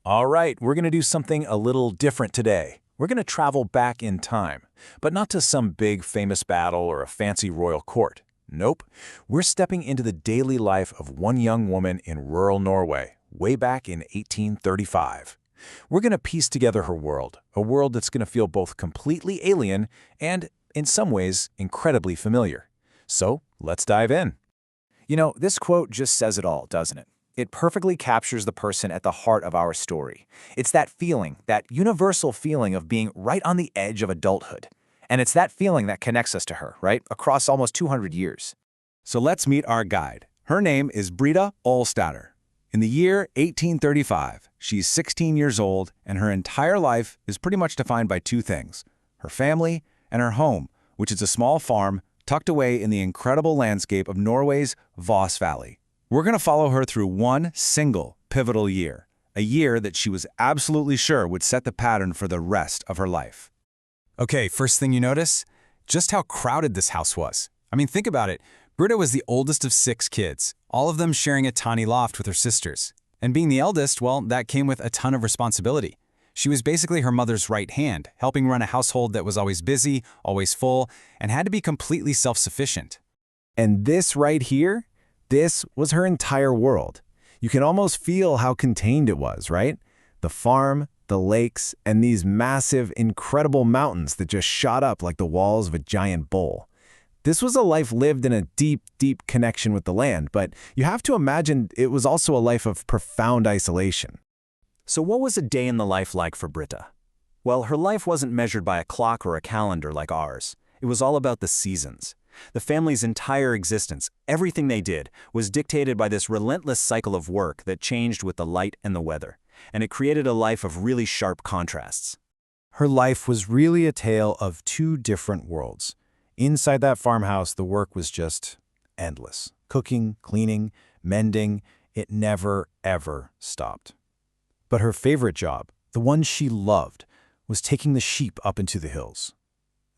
All right, we're going to do something a little different today. We're going to travel back in time, but not to some big famous battle or a fancy royal court. Nope, we're stepping into the daily life of one young woman in rural Norway, way back in 1835. We're going to piece together her world, a world that's going to feel both completely alien and, in some ways, incredibly familiar. So, let's dive in. You know, this quote just says it all, doesn't it? It perfectly captures the person at the heart of our story. It's that feeling, that universal feeling of being right on the edge of adulthood. And it's that feeling that connects us to her, right, across almost 200 years. So let's meet our guide. Her name is Brita Olsdatter. In the year 1835, she's 16 years old, and her entire life is pretty much defined by two things: her family and her home, which is a small farm tucked away in the incredible landscape of Norway's Voss Valley. We're going to follow her through one single pivotal year, a year that she was absolutely sure would set the pattern for the rest of her life. Okay, first thing you notice? Just how crowded this house was. I mean, think about it. Brita was the oldest of 6 kids, all of them sharing a tiny loft with her sisters. And being the eldest, well, that came with a ton of responsibility. She was basically her mother's right hand, helping run a household that was always busy, always full, and had to be completely self-sufficient. And this right here, this was her entire world. You can almost feel how contained it was, right? The farm, the lakes, and these massive, incredible mountains that just shot up like the walls of a giant bowl. This was a life lived in a deep, deep connection with the land, but you have to imagine it was also a life of profound isolation. So what was a day in the life like for Brita? Well, her life wasn't measured by a clock or a calendar like ours. It was all about the seasons. The family's entire existence, everything they did, was dictated by this relentless cycle of work that changed with the light and the weather, and it created a life of really sharp contrasts. Her life was really a tale of two different worlds. Inside that farmhouse, the work was just endless. Cooking, cleaning, mending, it never, ever stopped. But her favorite job, the one she loved, was taking the sheep up into the hills.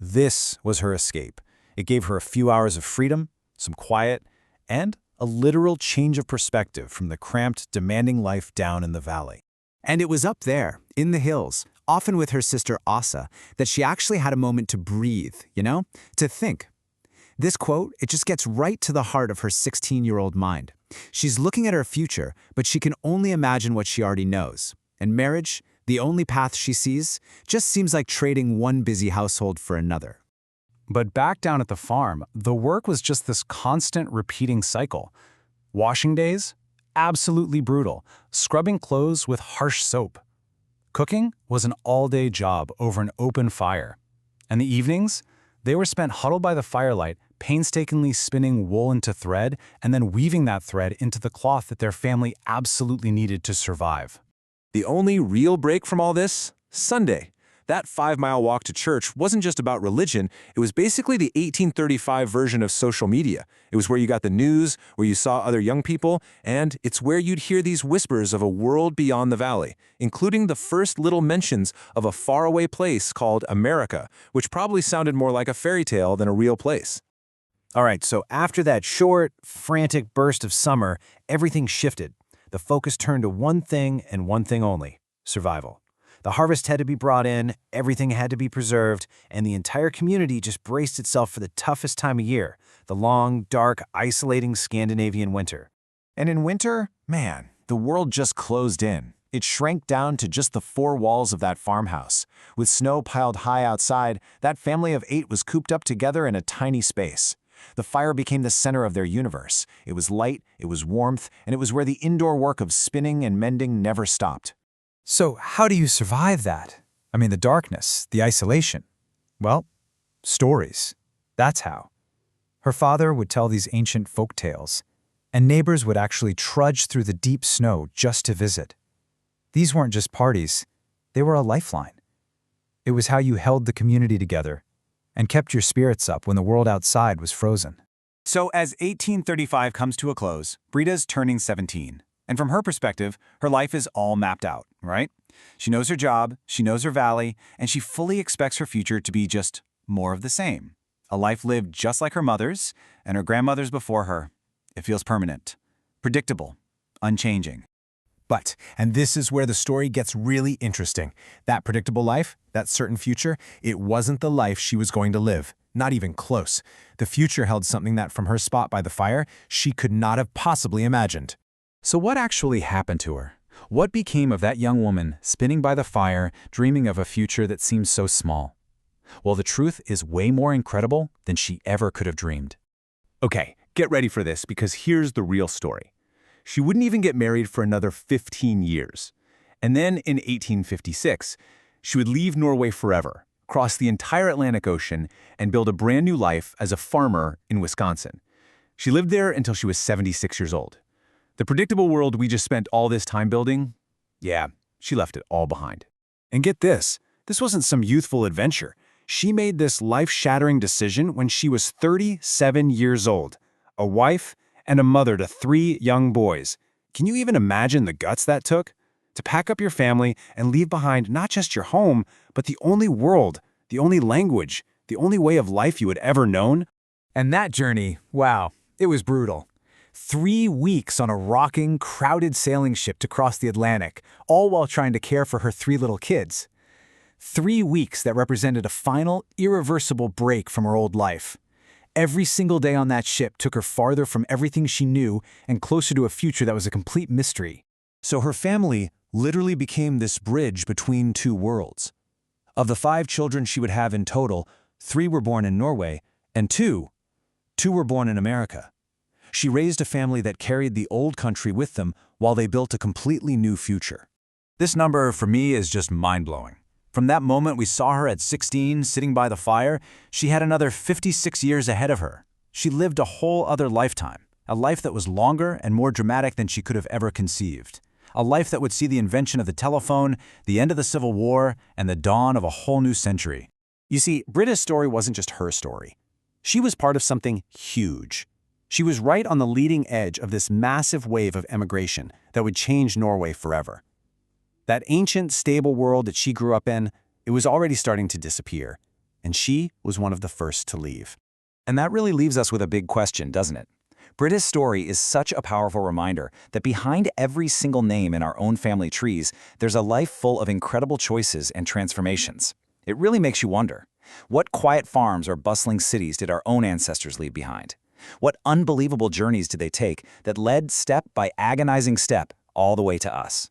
This was her escape. It gave her a few hours of freedom, some quiet, and a literal change of perspective from the cramped, demanding life down in the valley. And it was up there, in the hills, often with her sister Åsa, that she actually had a moment to breathe, to think. This quote, it just gets right to the heart of her 16-year-old mind. She's looking at her future, but she can only imagine what she already knows. And marriage, the only path she sees, just seems like trading one busy household for another. But back down at the farm, the work was just this constant repeating cycle. Washing days? Absolutely brutal. Scrubbing clothes with harsh soap. Cooking was an all-day job over an open fire. And the evenings? They were spent huddled by the firelight, painstakingly spinning wool into thread and then weaving that thread into the cloth that their family absolutely needed to survive. The only real break from all this? Sunday. That 5-mile walk to church wasn't just about religion, it was basically the 1835 version of social media. It was where you got the news, where you saw other young people, and it's where you'd hear these whispers of a world beyond the valley, including the first little mentions of a faraway place called America, which probably sounded more like a fairy tale than a real place. All right, so after that short, frantic burst of summer, everything shifted. The focus turned to one thing and one thing only: survival. The harvest had to be brought in, everything had to be preserved, and the entire community just braced itself for the toughest time of year, the long, dark, isolating Scandinavian winter. And in winter, man, the world just closed in. It shrank down to just the 4 walls of that farmhouse. With snow piled high outside, that family of 8 was cooped up together in a tiny space. The fire became the center of their universe. It was light, it was warmth, and it was where the indoor work of spinning and mending never stopped. So how do you survive that? I mean, the darkness, the isolation. Well, stories. That's how. Her father would tell these ancient folk tales, and neighbors would actually trudge through the deep snow just to visit. These weren't just parties, they were a lifeline. It was how you held the community together and kept your spirits up when the world outside was frozen. So as 1835 comes to a close, Brita's turning 17. And from her perspective, her life is all mapped out, right? She knows her job, she knows her valley, and she fully expects her future to be just more of the same. A life lived just like her mother's and her grandmother's before her. It feels permanent, predictable, unchanging. But, and this is where the story gets really interesting, that predictable life, that certain future, it wasn't the life she was going to live. Not even close. The future held something that, from her spot by the fire, she could not have possibly imagined. So what actually happened to her? What became of that young woman spinning by the fire, dreaming of a future that seemed so small? Well, the truth is way more incredible than she ever could have dreamed. Okay, get ready for this because here's the real story. She wouldn't even get married for another 15 years. And then in 1856, she would leave Norway forever, cross the entire Atlantic Ocean, and build a brand new life as a farmer in Wisconsin. She lived there until she was 76 years old. The predictable world we just spent all this time building, yeah, she left it all behind. And get this wasn't some youthful adventure. She made this life-shattering decision when she was 37 years old, a wife and a mother to 3 young boys. Can you even imagine the guts that took? To pack up your family and leave behind not just your home, but the only world, the only language, the only way of life you had ever known? And that journey, wow, it was brutal. 3 weeks on a rocking, crowded sailing ship to cross the Atlantic, all while trying to care for her 3 little kids. 3 weeks that represented a final, irreversible break from her old life. Every single day on that ship took her farther from everything she knew and closer to a future that was a complete mystery. So her family literally became this bridge between 2 worlds. Of the 5 children she would have in total, 3 were born in Norway, and 2 were born in America. She raised a family that carried the old country with them while they built a completely new future. This number, for me, is just mind-blowing. From that moment we saw her at 16, sitting by the fire, she had another 56 years ahead of her. She lived a whole other lifetime, a life that was longer and more dramatic than she could have ever conceived. A life that would see the invention of the telephone, the end of the Civil War, and the dawn of a whole new century. You see, Brita's story wasn't just her story. She was part of something huge. She was right on the leading edge of this massive wave of emigration that would change Norway forever. That ancient, stable world that she grew up in, it was already starting to disappear, and she was one of the first to leave. And that really leaves us with a big question, doesn't it? Brita's story is such a powerful reminder that behind every single name in our own family trees, there's a life full of incredible choices and transformations. It really makes you wonder, what quiet farms or bustling cities did our own ancestors leave behind? What unbelievable journeys did they take that led step by agonizing step all the way to us?